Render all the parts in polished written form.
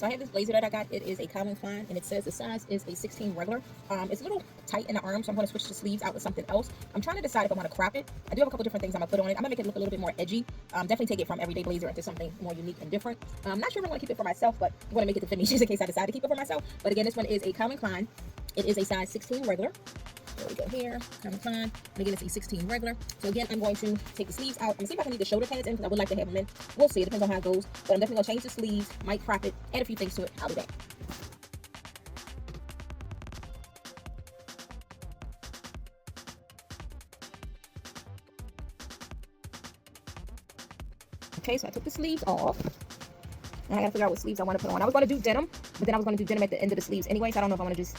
So I have this blazer that I got. It is a Calvin Klein, and it says the size is a 16 regular. It's a little tight in the arm, so I'm going to switch the sleeves out with something else. I'm trying to decide if I want to crop it. I do have a couple different things I'm going to put on it. I'm going to make it look a little bit more edgy. Definitely take it from everyday blazer into something more unique and different. I'm not sure if I want to keep it for myself, but I'm going to make it to fit me just in case I decide to keep it for myself. But again, this one is a Calvin Klein. It is a size 16 regular. There we go here, Calvin Klein. And again, it's a 16 regular. So again, I'm going to take the sleeves out. I'm going to see if I can leave the shoulder pads in because I would like to have them in. We'll see. It depends on how it goes. But I'm definitely going to change the sleeves, might crop it, add a few things to it. I'll be back. Okay, so I took the sleeves off. And I got to figure out what sleeves I want to put on. I was going to do denim, but then I was going to do denim at the end of the sleeves anyway. So I don't know if I want to just...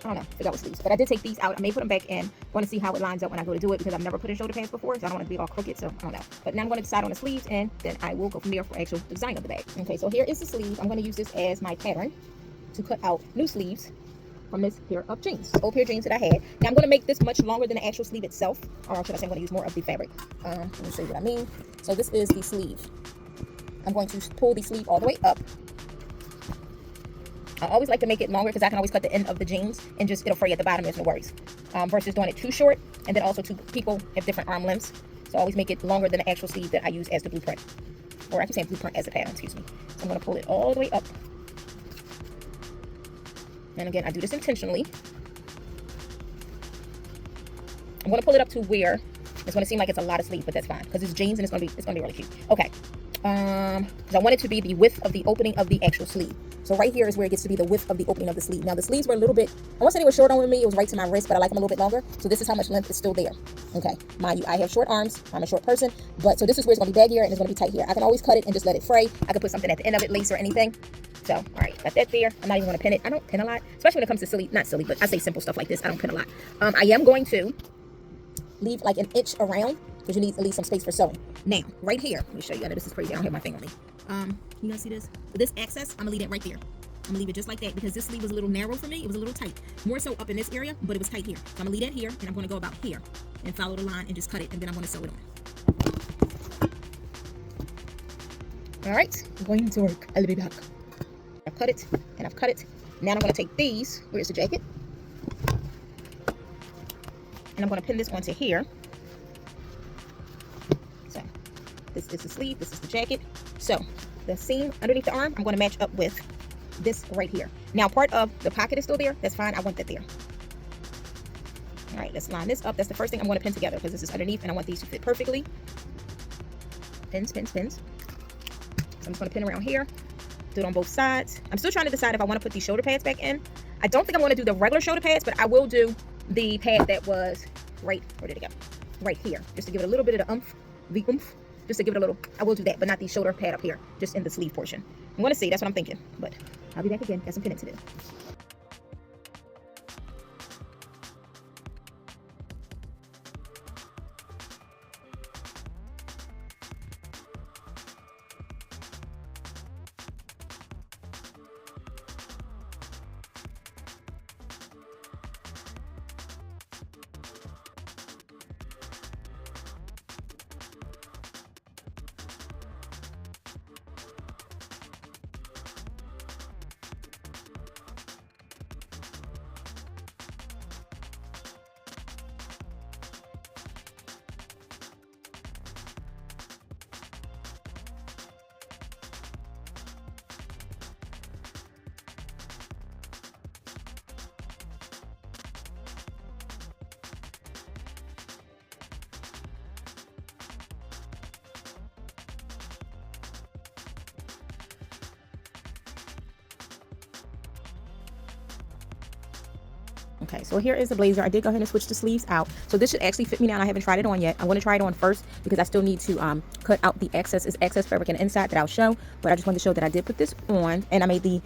I don't know, figure out what sleeves. But I did take these out. I may put them back in. I want to see how it lines up when I go to do it because I've never put in shoulder pads before, so I don't want it to be all crooked, so I don't know. But now I'm going to decide on the sleeves, and then I will go from there for actual design of the bag. Okay, so here is the sleeve. I'm going to use this as my pattern to cut out new sleeves from this pair of jeans. Old pair of jeans that I had. Now I'm going to make this much longer than the actual sleeve itself, or should I say I'm going to use more of the fabric. Let me show you what I mean. So this is the sleeve. I'm going to pull the sleeve all the way up. I always like to make it longer because I can always cut the end of the jeans and just it'll fray at the bottom, there's no worries. Versus doing it too short, and then also people have different arm lengths. So I always make it longer than the actual sleeve that I use as the blueprint. Or I can say blueprint as a pattern, excuse me. So I'm going to pull it all the way up. And again, I do this intentionally. I'm going to pull it up to where it's going to seem like it's a lot of sleeve, but that's fine because it's jeans and it's going to be really cute. Okay. Because I want it to be the width of the opening of the actual sleeve. So right here is where it gets to be the width of the opening of the sleeve. Now the sleeves were a little bit, I won't say they were short on me, it was right to my wrist, but I like them a little bit longer. So this is how much length is still there. Okay, mind you, I have short arms, I'm a short person, but so this is where it's gonna be baggier and it's gonna be tight here. I can always cut it and just let it fray. I could put something at the end of it, lace or anything. So, all right, got that there. I'm not even gonna pin it. I don't pin a lot, especially when it comes to silly, not silly, but I say simple stuff like this, I don't pin a lot. I am going to leave like an inch around because you need at least some space for sewing. Now, right here, let me show you. I know this is crazy, I don't have my finger on me. You guys see this? This excess, I'm gonna leave it right there. I'm gonna leave it just like that because this sleeve was a little narrow for me. It was a little tight. More so up in this area, but it was tight here. So I'm gonna leave that here and I'm gonna go about here and follow the line and just cut it and then I'm gonna sew it on. All right, I'm going to work. I'll be back. I've cut it and I've cut it. Now I'm gonna take these, where's the jacket? And I'm gonna pin this onto here. So this is the sleeve, this is the jacket. So the seam underneath the arm, I'm gonna match up with this right here. Now part of the pocket is still there. That's fine. I want that there. All right, let's line this up. That's the first thing I'm going to pin together because this is underneath and I want these to fit perfectly. Pins, pins, pins. So I'm just going to pin around here. Do it on both sides. I'm still trying to decide if I want to put these shoulder pads back in. I don't think I want to do the regular shoulder pads, but I will do the pad that was right, where did it go? Right here, just to give it a little bit of the oomph, just to give it a little, I will do that, but not the shoulder pad up here, just in the sleeve portion. I'm going to see, that's what I'm thinking, but I'll be back again, got some pinning to do. Okay, so here is the blazer. I did go ahead and switch the sleeves out. So this should actually fit me now. I haven't tried it on yet. I want to try it on first because I still need to cut out the excess fabric in the inside that I'll show. But I just wanted to show that I did put this on and I made the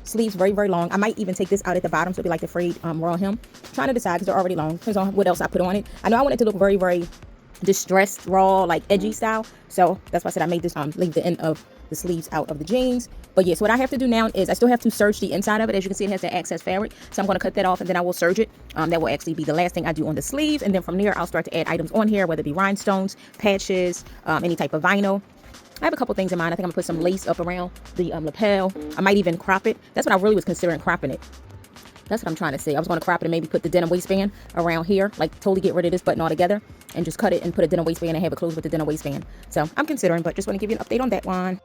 sleeves very, very long. I might even take this out at the bottom so it'll be like the frayed raw hem. I'm trying to decide because they're already long. Depends on what else I put on it. I know I want it to look very, very distressed, raw, like edgy style. So that's why I said I made this leave the end of the sleeves out of the jeans. But yes, what I have to do now is I still have to serge the inside of it. As you can see, it has the excess fabric. So I'm going to cut that off and then I will serge it. That will actually be the last thing I do on the sleeves. And then from there, I'll start to add items on here, whether it be rhinestones, patches, any type of vinyl. I have a couple things in mind. I think I'm gonna put some lace up around the lapel. I might even crop it. That's what I really was considering, cropping it. That's what I'm trying to say. I was going to crop it and maybe put the denim waistband around here, like totally get rid of this button altogether and just cut it and put a denim waistband and have it closed with the denim waistband. So I'm considering, but just want to give you an update on that one.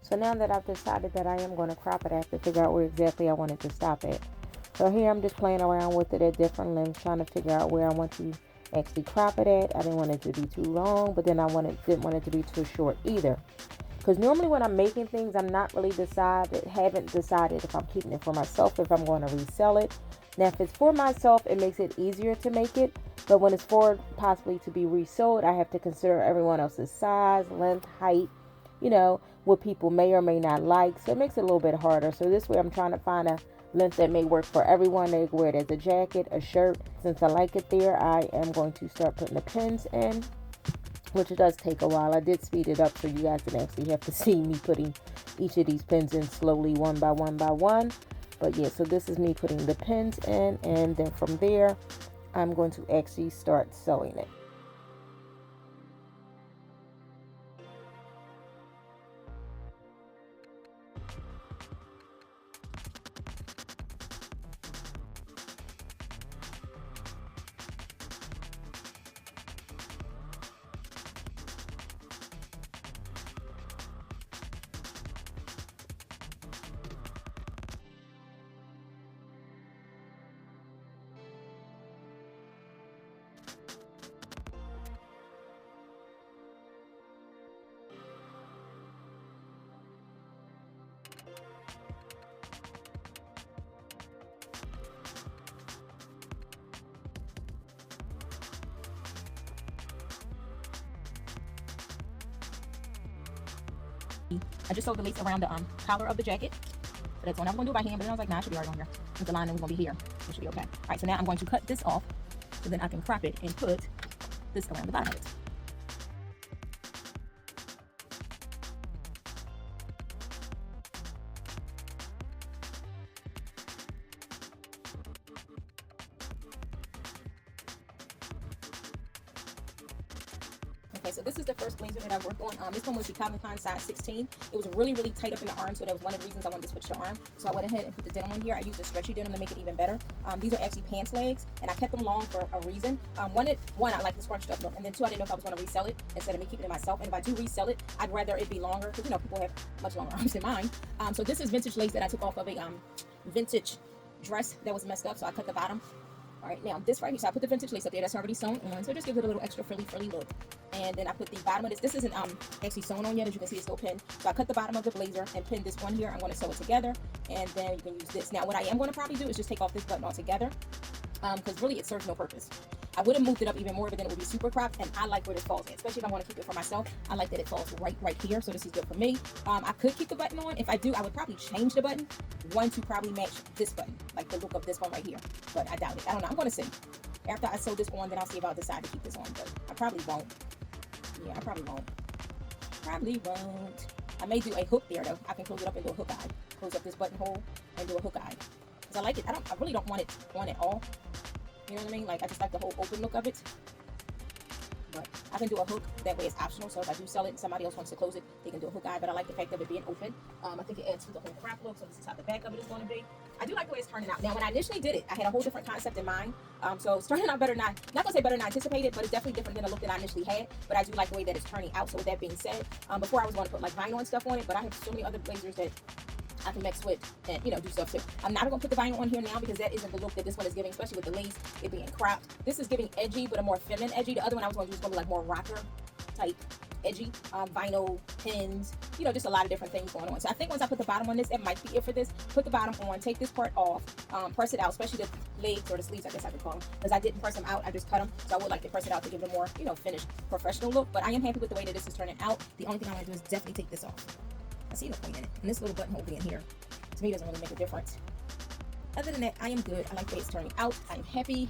So now that I've decided that I am going to crop it, I have to figure out where exactly I want it to stop at. So here I'm just playing around with it at different lengths, trying to figure out where I want to actually crop it at. I didn't want it to be too long, but then didn't want it to be too short either. Because normally when I'm making things, I'm not really haven't decided if I'm keeping it for myself, if I'm going to resell it. Now, if it's for myself, it makes it easier to make it. But when it's for possibly to be resold, I have to consider everyone else's size, length, height, what people may or may not like. So it makes it a little bit harder. So this way I'm trying to find a length that may work for everyone. They can wear it as a jacket, a shirt. Since I like it there, I am going to start putting the pins in, which does take a while. I did speed it up so you guys can actually have to see me putting each of these pins in slowly, one by one by one. But yeah, so this is me putting the pins in, and then from there, I'm going to actually start sewing it. I just sewed the lace around the collar of the jacket. So that's one I was going to do by hand, but then I was like, nah, I should be right on here. With the line, then we're going to be here. It should be okay. All right, so now I'm going to cut this off so then I can crop it and put this around the bottom of it. Okay, so this is the first blazer that I worked on. This one was the Calvin Klein size 16. It was really, really tight up in the arm, so that was one of the reasons I wanted to switch the arm. So I went ahead and put the denim on here. I used a stretchy denim to make it even better. These are actually pants legs, and I kept them long for a reason. One, I like the scrunched up look, and then two, I didn't know if I was going to resell it instead of me keeping it myself. And if I do resell it, I'd rather it be longer because, people have much longer arms than mine. So this is vintage lace that I took off of a vintage dress that was messed up, so I cut the bottom. All right, now this right here, so I put the vintage lace up there. That's already sewn on, so just give it a little extra frilly look. And then I put the bottom of this. This isn't actually sewn on yet, as you can see, it's still pinned. So I cut the bottom of the blazer and pinned this one here. I'm going to sew it together, and then you can use this. Now, what I am going to probably do is just take off this button altogether, because really it serves no purpose. I would have moved it up even more, but then it would be super cropped, and I like where this falls in, especially if I want to keep it for myself. I like that it falls right here, so this is good for me. I could keep the button on. If I do, I would probably change the button, one to probably match this button, like the look of this one right here, but I doubt it. I don't know. I'm going to see. After I sew this on, then I'll see if I'll decide to keep this on, but I probably won't. Yeah, I probably won't. I may do a hook there, though. I can close it up and do a hook eye. Close up this buttonhole and do a hook eye. Because I like it. I really don't want it on at all. You know what I mean? Like, I just like the whole open look of it. But I can do a hook. That way it's optional. So if I do sell it and somebody else wants to close it, they can do a hook eye. But I like the fact of it being open. I think it adds to the whole wrap look. So this is how the back of it is going to be. I do like the way it's turning out. Now, when I initially did it, I had a whole different concept in mind. So it's turning out better than not going to say better than I anticipated, but it's definitely different than the look that I initially had. But I do like the way that it's turning out. So with that being said, before I was going to put like vinyl and stuff on it, but I have so many other blazers that I can mix with and do stuff too. I'm not going to put the vinyl on here now because that isn't the look that this one is giving, especially with the lace, it being cropped. This is giving edgy, but a more feminine edgy. The other one I was going to do is going to be like more rocker type edgy. Vinyl, pins, just a lot of different things going on. So I think once I put the bottom on this, it might be it for this. Put the bottom on, take this part off, press it out, especially the legs or the sleeves, I guess I could call them, because I didn't press them out, I just cut them. So I would like to press it out to give it a more, finished professional look. But I am happy with the way that this is turning out. The only thing I want to do is definitely take this off. I see no point in it. And this little buttonhole being here, to me, doesn't really make a difference. Other than that, I am good. I like the way it's turning out. I am happy.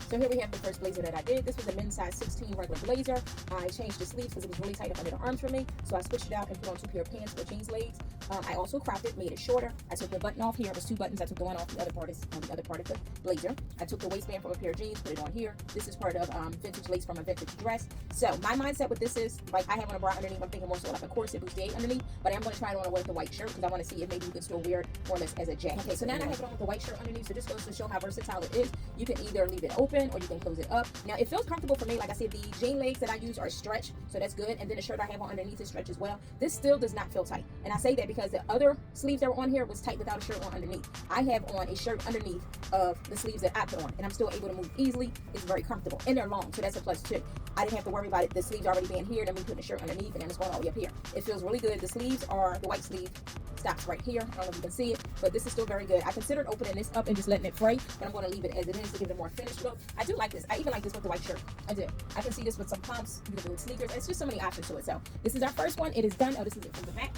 So here we have the first blazer that I did. This was a men's size 16 regular blazer. I changed the sleeves because it was really tight up under the arms for me. So I switched it out and put on 2 pair of pants with jeans legs. I also cropped it, made it shorter. I took the button off here. It was 2 buttons. I took the one off the other part on the other part of the blazer. I took the waistband from a pair of jeans, put it on here. This is part of vintage lace from a vintage dress. So my mindset with this is, like I have on a bra underneath, I'm thinking more so like a corset bustier underneath, but I'm going to try it on with the white shirt because I want to see if maybe you can still wear it on this as a jacket. Okay, so now I have it on with the white shirt underneath, so this goes to show how versatile it is. You can either leave it open or you can close it up. Now it feels comfortable for me. Like I said, the jean legs that I use are stretched, so that's good. And then the shirt I have on underneath is stretched as well. This still does not feel tight. And I say that because the other sleeves that were on here was tight without a shirt on underneath. I have on a shirt underneath of the sleeves that I put on, and I'm still able to move easily. It's very comfortable, and they're long, so that's a plus too. I didn't have to worry about it. The sleeves already being here, then me putting a shirt underneath, and then it's going all the way up here. It feels really good. The sleeves are, the white sleeve stops right here. I don't know if you can see it, but this is still very good. I considered opening this up and just letting it fray, but I'm going to leave it as it is to give it a more finished look. I do like this. I even like this with the white shirt. I do. I can see this with some pumps. You can do it with sneakers. It's just so many options to it. So this is our first one. It is done. Oh, this is it from the back.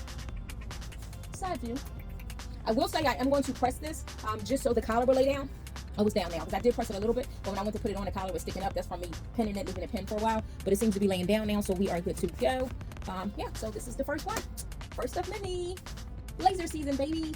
Side view. I will say I am going to press this just so the collar will lay down. Oh, it's down now because I did press it a little bit, but when I went to put it on, the collar was sticking up. That's from me pinning it, leaving it pinned for a while, but it seems to be laying down now, so we are good to go. Yeah, so this is the first one. First of many. Blazer season, baby.